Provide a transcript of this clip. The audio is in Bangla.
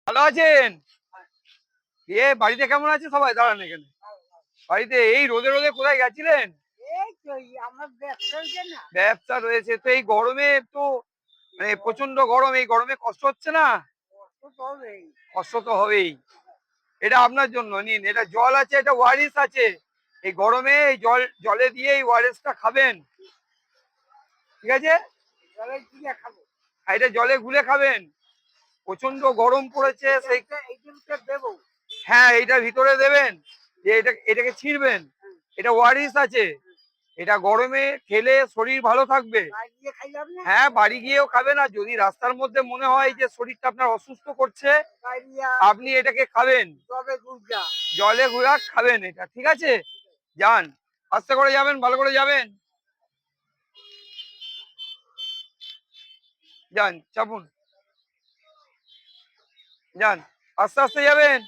ভালো আছেন? বাড়িতে কেমন আছে সবাই? দাঁড়ান এখানে। বাড়িতে এই রোদে রোদে কোথায় গেছিলেন? আমার ব্যবসা হয়েছে না। ব্যবসা রয়েছে তো এই গরমে তো মানে প্রচন্ড গরম, এই গরমে কষ্ট হচ্ছে না? কষ্ট তো হবেই। কষ্ট তো হবেই। এটা আপনার জন্য নিন, এটা জল আছে, এটা ওয়ারিস আছে। এই গরমে এই জলে দিয়ে এই ওয়ারিসটা খাবেন, ঠিক আছে? জলের জিরা খাবো। আর এটা জলে গুলে খাবেন। প্রচন্ড গরম পড়েছে সেই। এইটার ভিতরে দেবো। হ্যাঁ, এইটার ভিতরে দেবেন, যে এটাকে ছিঁড়বেন। এটা ওয়ারিস আছে, এটা গরমে খেলে শরীর ভালো থাকবে। গায়ে দিয়ে খাইলাম না। হ্যাঁ, বাড়ি গিয়েও খাবেন। আর যদি রাস্তার মধ্যে মনে হয় যে শরীরটা আপনার অসুস্থ করছে, গায়ে দিয়া আপনি এটাকে খাবেন, তবে গুড়টা। জলে গুঁড়া খাবেন এটা, ঠিক আছে? যান, আস্তে করে যাবেন, ভালো করে যাবেন। যান, চাপুন, যান, আস্তে আস্তে যাবেন।